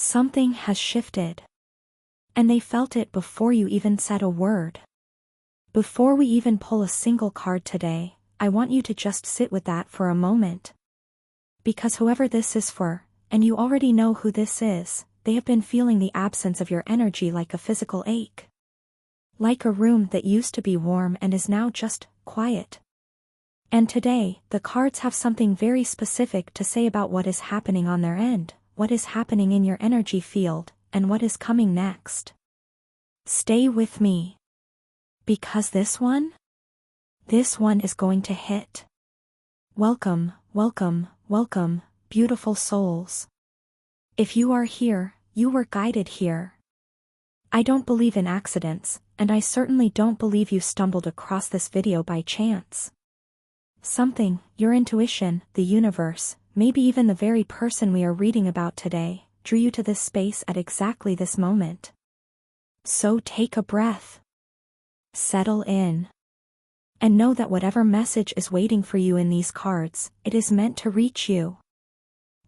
Something has shifted. And they felt it before you even said a word. Before we even pull a single card today, I want you to just sit with that for a moment. Because whoever this is for, and you already know who this is, they have been feeling the absence of your energy like a physical ache. Like a room that used to be warm and is now just quiet. And today, the cards have something very specific to say about what is happening on their end, what is happening in your energy field, and what is coming next. Stay with me. Because this one is going to hit. Welcome, welcome, welcome, beautiful souls. If you are here, you were guided here. I don't believe in accidents, and I certainly don't believe you stumbled across this video by chance. Something, your intuition, the universe, maybe even the very person we are reading about today, drew you to this space at exactly this moment. So take a breath. Settle in. And know that whatever message is waiting for you in these cards, it is meant to reach you.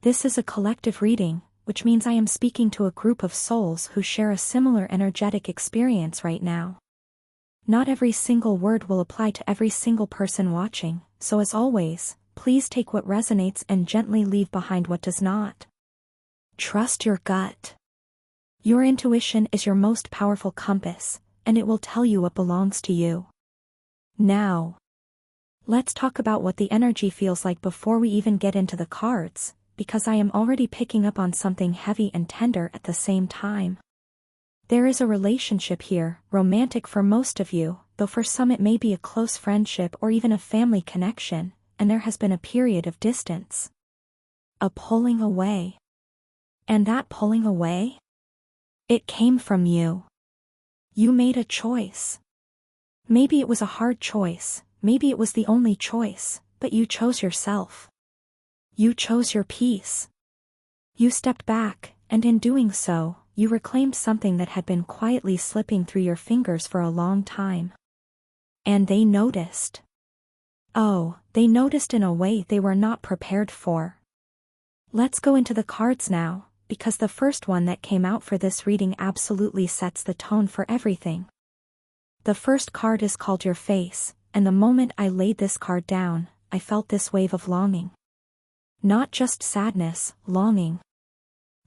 This is a collective reading, which means I am speaking to a group of souls who share a similar energetic experience right now. Not every single word will apply to every single person watching, so as always, please take what resonates and gently leave behind what does not. Trust your gut. Your intuition is your most powerful compass, and it will tell you what belongs to you. Now, let's talk about what the energy feels like before we even get into the cards, because I am already picking up on something heavy and tender at the same time. There is a relationship here, romantic for most of you, though for some it may be a close friendship or even a family connection, and there has been a period of distance. A pulling away. And that pulling away? It came from you. You made a choice. Maybe it was a hard choice, maybe it was the only choice, but you chose yourself. You chose your peace. You stepped back, and in doing so, you reclaimed something that had been quietly slipping through your fingers for a long time. And they noticed. Oh, they noticed in a way they were not prepared for. Let's go into the cards now, because the first one that came out for this reading absolutely sets the tone for everything. The first card is called Your Face, and the moment I laid this card down, I felt this wave of longing. Not just sadness, longing.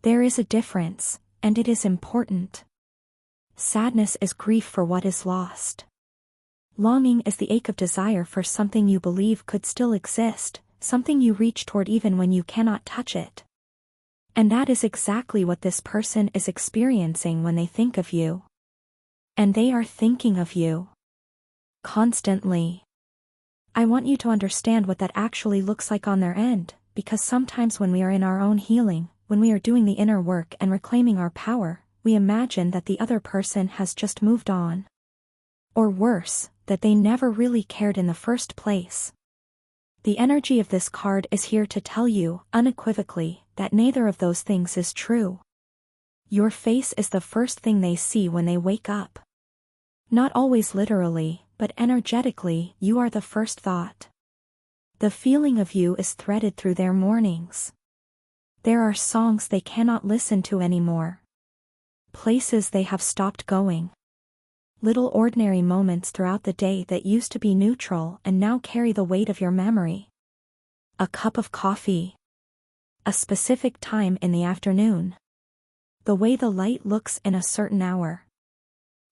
There is a difference, and it is important. Sadness is grief for what is lost. Longing is the ache of desire for something you believe could still exist, something you reach toward even when you cannot touch it. And that is exactly what this person is experiencing when they think of you. And they are thinking of you. Constantly. I want you to understand what that actually looks like on their end, because sometimes when we are in our own healing, when we are doing the inner work and reclaiming our power, we imagine that the other person has just moved on. Or worse, that they never really cared in the first place. The energy of this card is here to tell you, unequivocally, that neither of those things is true. Your face is the first thing they see when they wake up. Not always literally, but energetically, you are the first thought. The feeling of you is threaded through their mornings. There are songs they cannot listen to anymore. Places they have stopped going. Little ordinary moments throughout the day that used to be neutral and now carry the weight of your memory. A cup of coffee. A specific time in the afternoon. The way the light looks in a certain hour.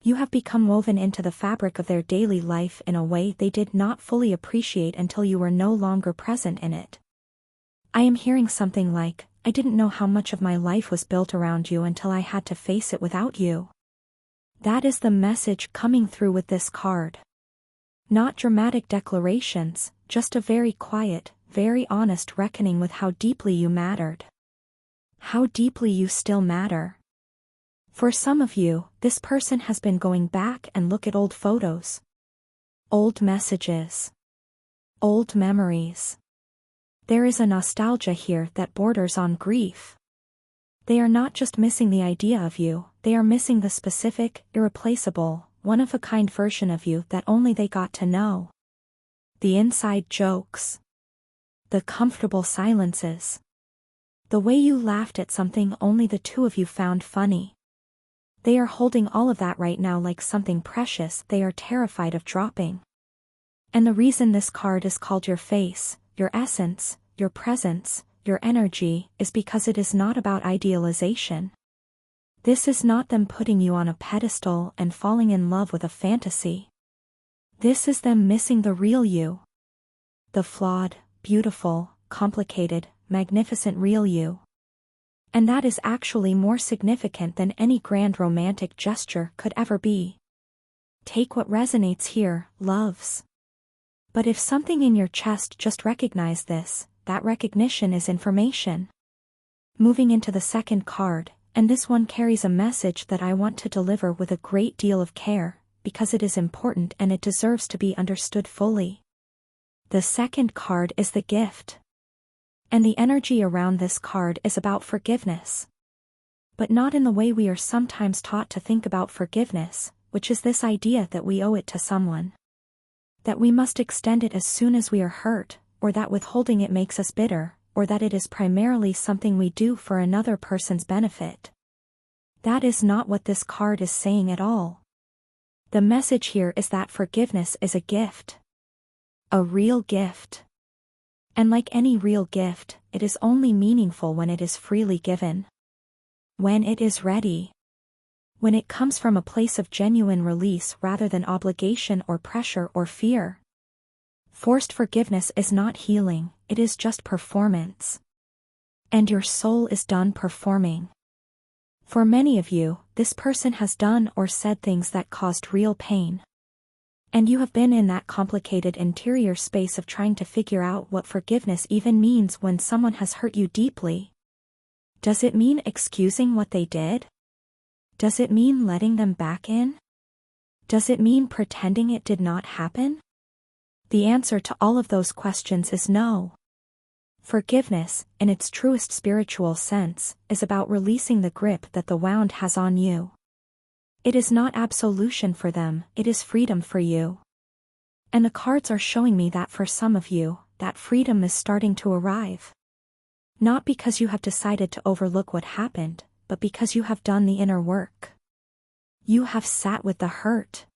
You have become woven into the fabric of their daily life in a way they did not fully appreciate until you were no longer present in it. I am hearing something like, I didn't know how much of my life was built around you until I had to face it without you. That is the message coming through with this card. Not dramatic declarations, just a very quiet, very honest reckoning with how deeply you mattered. How deeply you still matter. For some of you, this person has been going back and look at old photos. Old messages. Old memories. There is a nostalgia here that borders on grief. They are not just missing the idea of you, they are missing the specific, irreplaceable, one-of-a-kind version of you that only they got to know. The inside jokes. The comfortable silences. The way you laughed at something only the two of you found funny. They are holding all of that right now like something precious they are terrified of dropping. And the reason this card is called your face, your essence, your presence, your energy, is because it is not about idealization. This is not them putting you on a pedestal and falling in love with a fantasy. This is them missing the real you. The flawed, beautiful, complicated, magnificent real you. And that is actually more significant than any grand romantic gesture could ever be. Take what resonates here, loves. But if something in your chest just recognized this, that recognition is information. Moving into the second card, and this one carries a message that I want to deliver with a great deal of care, because it is important and it deserves to be understood fully. The second card is the gift. And the energy around this card is about forgiveness. But not in the way we are sometimes taught to think about forgiveness, which is this idea that we owe it to someone. That we must extend it as soon as we are hurt, or that withholding it makes us bitter, or that it is primarily something we do for another person's benefit. That is not what this card is saying at all. The message here is that forgiveness is a gift. A real gift. And like any real gift, it is only meaningful when it is freely given. When it is ready. When it comes from a place of genuine release rather than obligation or pressure or fear. Forced forgiveness is not healing, it is just performance. And your soul is done performing. For many of you, this person has done or said things that caused real pain. And you have been in that complicated interior space of trying to figure out what forgiveness even means when someone has hurt you deeply. Does it mean excusing what they did? Does it mean letting them back in? Does it mean pretending it did not happen? The answer to all of those questions is no. Forgiveness, in its truest spiritual sense, is about releasing the grip that the wound has on you. It is not absolution for them, it is freedom for you. And the cards are showing me that for some of you, that freedom is starting to arrive. Not because you have decided to overlook what happened, but because you have done the inner work. You have sat with the hurt.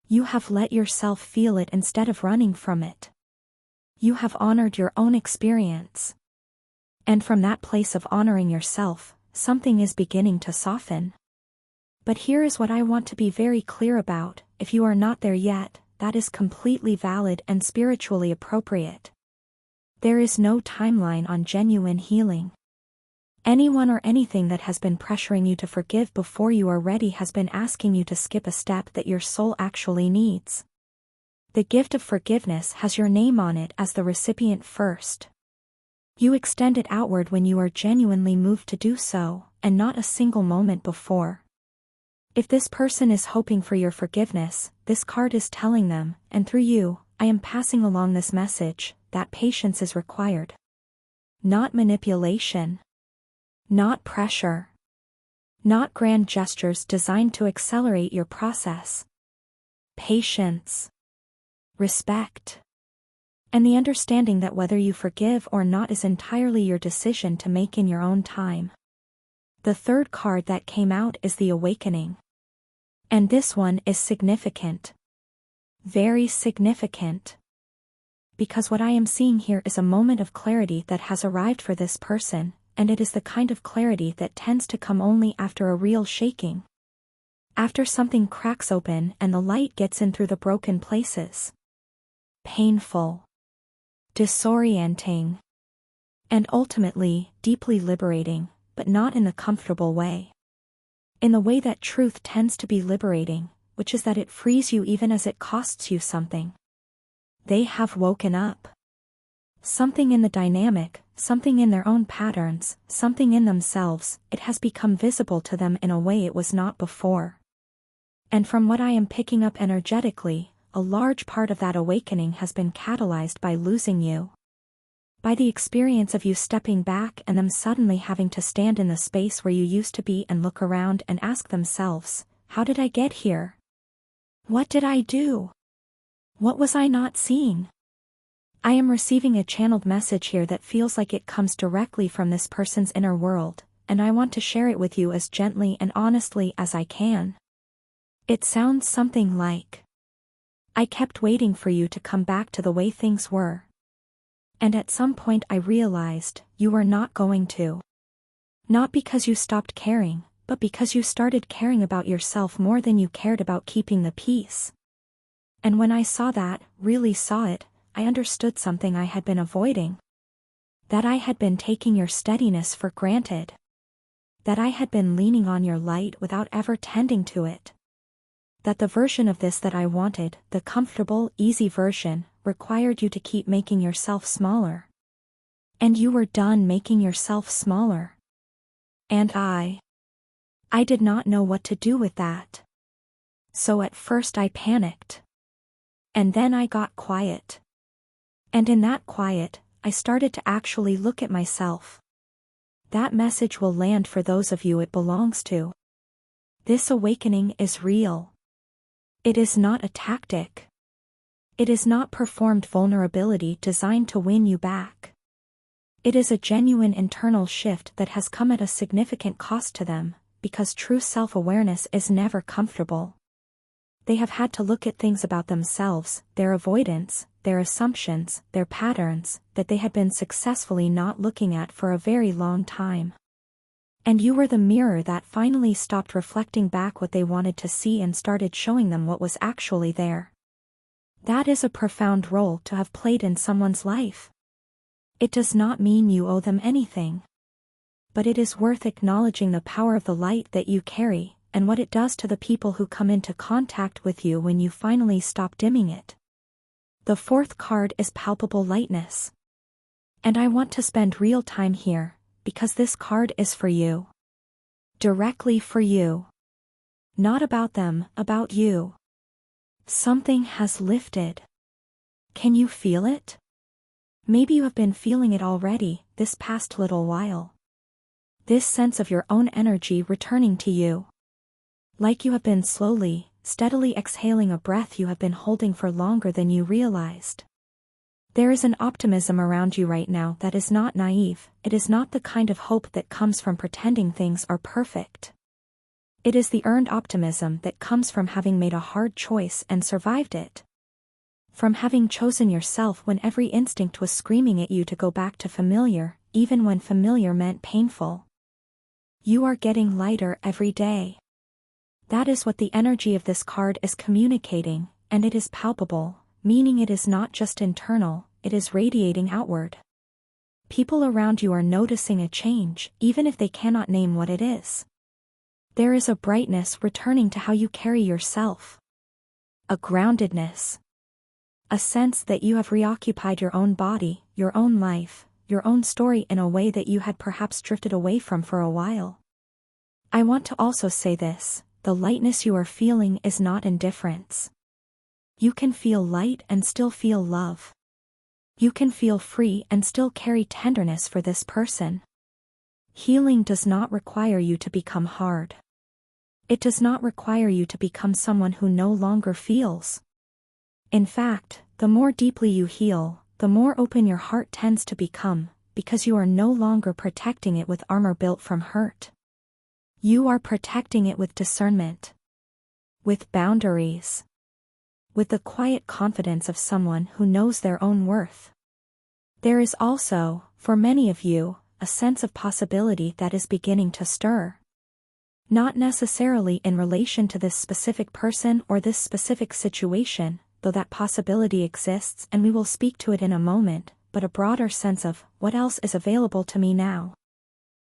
You have let yourself feel it instead of running from it. You have honored your own experience. And from that place of honoring yourself, something is beginning to soften. But here is what I want to be very clear about: if you are not there yet, that is completely valid and spiritually appropriate. There is no timeline on genuine healing. Anyone or anything that has been pressuring you to forgive before you are ready has been asking you to skip a step that your soul actually needs. The gift of forgiveness has your name on it as the recipient first. You extend it outward when you are genuinely moved to do so, and not a single moment before. If this person is hoping for your forgiveness, this card is telling them, and through you, I am passing along this message, that patience is required. Not manipulation. Not pressure. Not grand gestures designed to accelerate your process. Patience. Respect. And the understanding that whether you forgive or not is entirely your decision to make in your own time. The third card that came out is the awakening. And this one is significant. Very significant. Because what I am seeing here is a moment of clarity that has arrived for this person, and it is the kind of clarity that tends to come only after a real shaking. After something cracks open and the light gets in through the broken places. Painful. Disorienting. And ultimately, deeply liberating, but not in the comfortable way. In the way that truth tends to be liberating, which is that it frees you even as it costs you something. They have woken up. Something in the dynamic, something in their own patterns, something in themselves, it has become visible to them in a way it was not before. And from what I am picking up energetically, a large part of that awakening has been catalyzed by losing you. By the experience of you stepping back and them suddenly having to stand in the space where you used to be and look around and ask themselves, how did I get here? What did I do? What was I not seeing? I am receiving a channeled message here that feels like it comes directly from this person's inner world, and I want to share it with you as gently and honestly as I can. It sounds something like, I kept waiting for you to come back to the way things were. And at some point I realized you were not going to. Not because you stopped caring, but because you started caring about yourself more than you cared about keeping the peace. And when I saw that, really saw it, I understood something I had been avoiding. That I had been taking your steadiness for granted. That I had been leaning on your light without ever tending to it. That the version of this that I wanted, the comfortable, easy version, required you to keep making yourself smaller. And you were done making yourself smaller. And I did not know what to do with that. So at first I panicked. And then I got quiet. And in that quiet, I started to actually look at myself. That message will land for those of you it belongs to. This awakening is real. It is not a tactic. It is not performed vulnerability designed to win you back. It is a genuine internal shift that has come at a significant cost to them, because true self-awareness is never comfortable. They have had to look at things about themselves, their avoidance, their assumptions, their patterns, that they had been successfully not looking at for a very long time. And you were the mirror that finally stopped reflecting back what they wanted to see and started showing them what was actually there. That is a profound role to have played in someone's life. It does not mean you owe them anything. But it is worth acknowledging the power of the light that you carry, and what it does to the people who come into contact with you when you finally stop dimming it. The fourth card is Palpable Lightness. And I want to spend real time here, because this card is for you. Directly for you. Not about them, about you. Something has lifted. Can you feel it? Maybe you have been feeling it already, this past little while. This sense of your own energy returning to you. Like you have been slowly, steadily exhaling a breath you have been holding for longer than you realized. There is an optimism around you right now that is not naive. It is not the kind of hope that comes from pretending things are perfect. It is the earned optimism that comes from having made a hard choice and survived it. From having chosen yourself when every instinct was screaming at you to go back to familiar, even when familiar meant painful. You are getting lighter every day. That is what the energy of this card is communicating, and it is palpable, meaning it is not just internal, it is radiating outward. People around you are noticing a change, even if they cannot name what it is. There is a brightness returning to how you carry yourself. A groundedness. A sense that you have reoccupied your own body, your own life, your own story in a way that you had perhaps drifted away from for a while. I want to also say this. The lightness you are feeling is not indifference. You can feel light and still feel love. You can feel free and still carry tenderness for this person. Healing does not require you to become hard. It does not require you to become someone who no longer feels. In fact, the more deeply you heal, the more open your heart tends to become, because you are no longer protecting it with armor built from hurt. You are protecting it with discernment. With boundaries. With the quiet confidence of someone who knows their own worth. There is also, for many of you, a sense of possibility that is beginning to stir. Not necessarily in relation to this specific person or this specific situation, though that possibility exists and we will speak to it in a moment, but a broader sense of, what else is available to me now?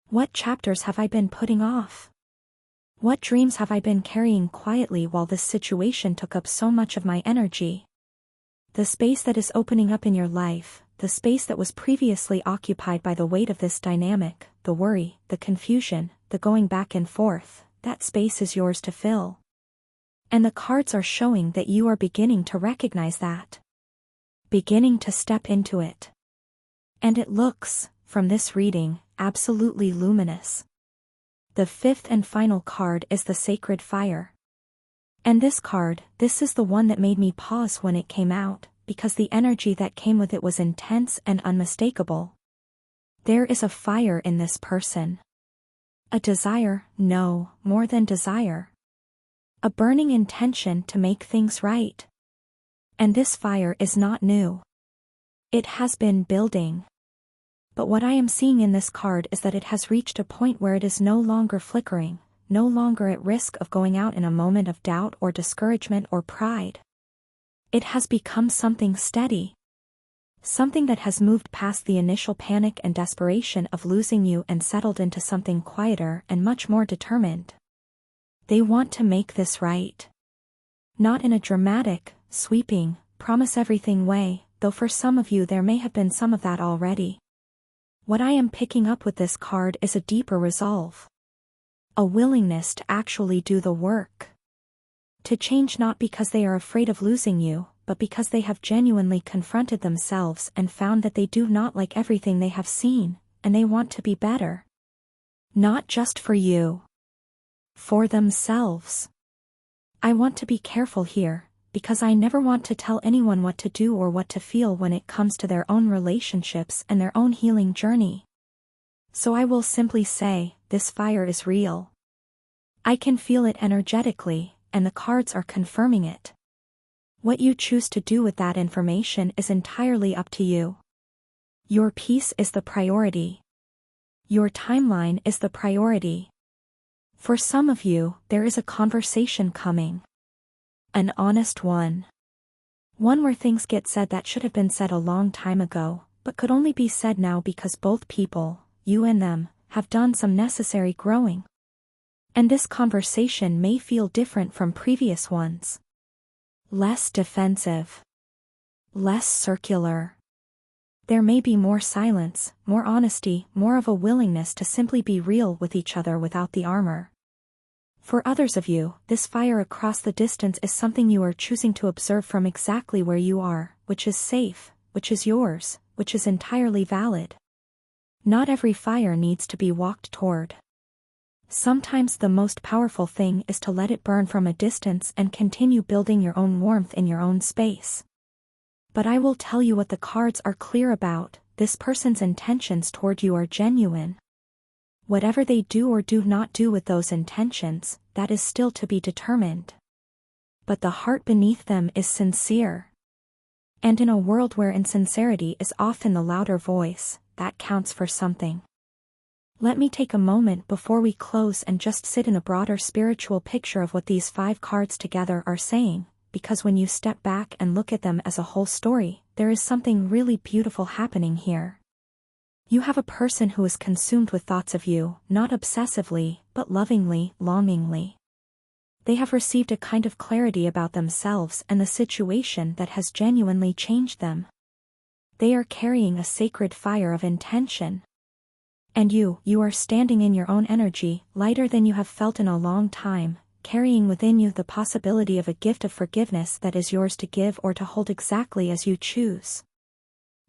What chapters have I been putting off? What dreams have I been carrying quietly while this situation took up so much of my energy? The space that is opening up in your life, the space that was previously occupied by the weight of this dynamic, the worry, the confusion, the going back and forth, that space is yours to fill. And the cards are showing that you are beginning to recognize that. Beginning to step into it. And it looks, from this reading, absolutely luminous. The fifth and final card is the Sacred Fire. And this card, this is the one that made me pause when it came out, because the energy that came with it was intense and unmistakable. There is a fire in this person. A desire, no, more than desire. A burning intention to make things right. And this fire is not new. It has been building. But what I am seeing in this card is that it has reached a point where it is no longer flickering, no longer at risk of going out in a moment of doubt or discouragement or pride. It has become something steady. Something that has moved past the initial panic and desperation of losing you and settled into something quieter and much more determined. They want to make this right. Not in a dramatic, sweeping, promise-everything way, though for some of you there may have been some of that already. What I am picking up with this card is a deeper resolve. A willingness to actually do the work. To change not because they are afraid of losing you, but because they have genuinely confronted themselves and found that they do not like everything they have seen, and they want to be better. Not just for you. For themselves. I want to be careful here, because I never want to tell anyone what to do or what to feel when it comes to their own relationships and their own healing journey. So I will simply say, this fire is real. I can feel it energetically, and the cards are confirming it. What you choose to do with that information is entirely up to you. Your peace is the priority. Your timeline is the priority. For some of you, there is a conversation coming. An honest one. One where things get said that should have been said a long time ago, but could only be said now because both people, you and them, have done some necessary growing. And this conversation may feel different from previous ones. Less defensive. Less circular. There may be more silence, more honesty, more of a willingness to simply be real with each other without the armor. For others of you, this fire across the distance is something you are choosing to observe from exactly where you are, which is safe, which is yours, which is entirely valid. Not every fire needs to be walked toward. Sometimes the most powerful thing is to let it burn from a distance and continue building your own warmth in your own space. But I will tell you what the cards are clear about, this person's intentions toward you are genuine. Whatever they do or do not do with those intentions, that is still to be determined. But the heart beneath them is sincere. And in a world where insincerity is often the louder voice, that counts for something. Let me take a moment before we close and just sit in a broader spiritual picture of what these 5 cards together are saying, because when you step back and look at them as a whole story, there is something really beautiful happening here. You have a person who is consumed with thoughts of you, not obsessively, but lovingly, longingly. They have received a kind of clarity about themselves and the situation that has genuinely changed them. They are carrying a sacred fire of intention. And you are standing in your own energy, lighter than you have felt in a long time, carrying within you the possibility of a gift of forgiveness that is yours to give or to hold exactly as you choose.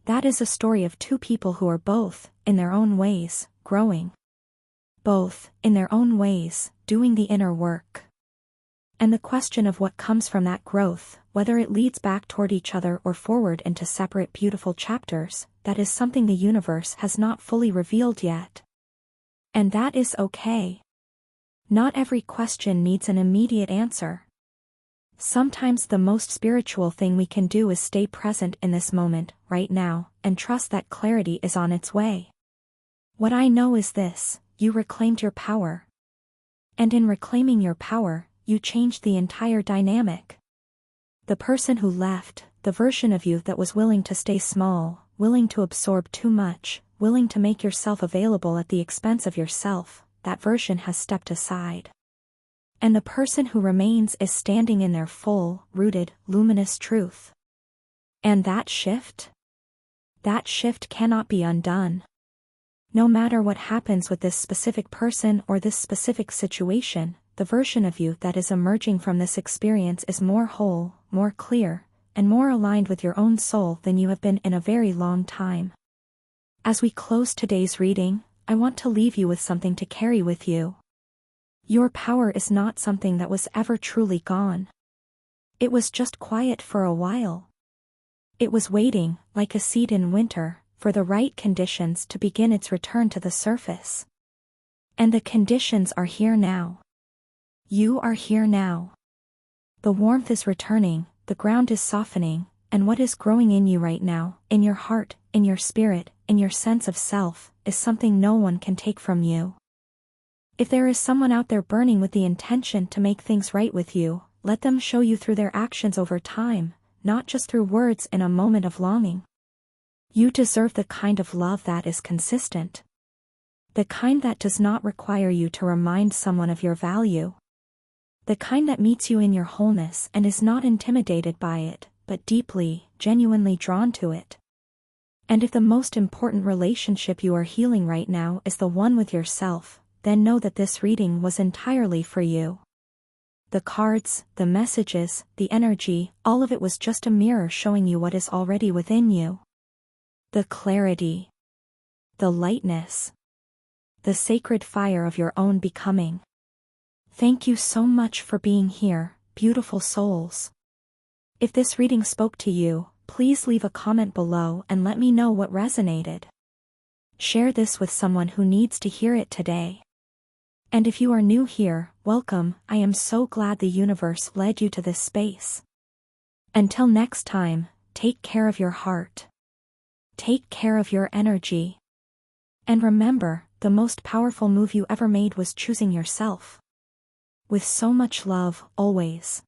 That is a story of 2 people who are both, in their own ways, growing. Both, in their own ways, doing the inner work. And the question of what comes from that growth, whether it leads back toward each other or forward into separate beautiful chapters, that is something the universe has not fully revealed yet. And that is okay. Not every question needs an immediate answer. Sometimes the most spiritual thing we can do is stay present in this moment, right now, and trust that clarity is on its way. What I know is this: you reclaimed your power. And in reclaiming your power, you changed the entire dynamic. The person who left, the version of you that was willing to stay small, willing to absorb too much, willing to make yourself available at the expense of yourself, that version has stepped aside. And the person who remains is standing in their full, rooted, luminous truth. And that shift cannot be undone. No matter what happens with this specific person or this specific situation, the version of you that is emerging from this experience is more whole, more clear, and more aligned with your own soul than you have been in a very long time. As we close today's reading, I want to leave you with something to carry with you. Your power is not something that was ever truly gone. It was just quiet for a while. It was waiting, like a seed in winter, for the right conditions to begin its return to the surface. And the conditions are here now. You are here now. The warmth is returning, the ground is softening, and what is growing in you right now, in your heart, in your spirit, in your sense of self, is something no one can take from you. If there is someone out there burning with the intention to make things right with you, let them show you through their actions over time, not just through words in a moment of longing. You deserve the kind of love that is consistent. The kind that does not require you to remind someone of your value. The kind that meets you in your wholeness and is not intimidated by it, but deeply, genuinely drawn to it. And if the most important relationship you are healing right now is the one with yourself, then know that this reading was entirely for you. The cards, the messages, the energy, all of it was just a mirror showing you what is already within you. The clarity. The lightness. The sacred fire of your own becoming. Thank you so much for being here, beautiful souls. If this reading spoke to you, please leave a comment below and let me know what resonated. Share this with someone who needs to hear it today. And if you are new here, welcome. I am so glad the universe led you to this space. Until next time, take care of your heart. Take care of your energy. And remember, the most powerful move you ever made was choosing yourself. With so much love, always.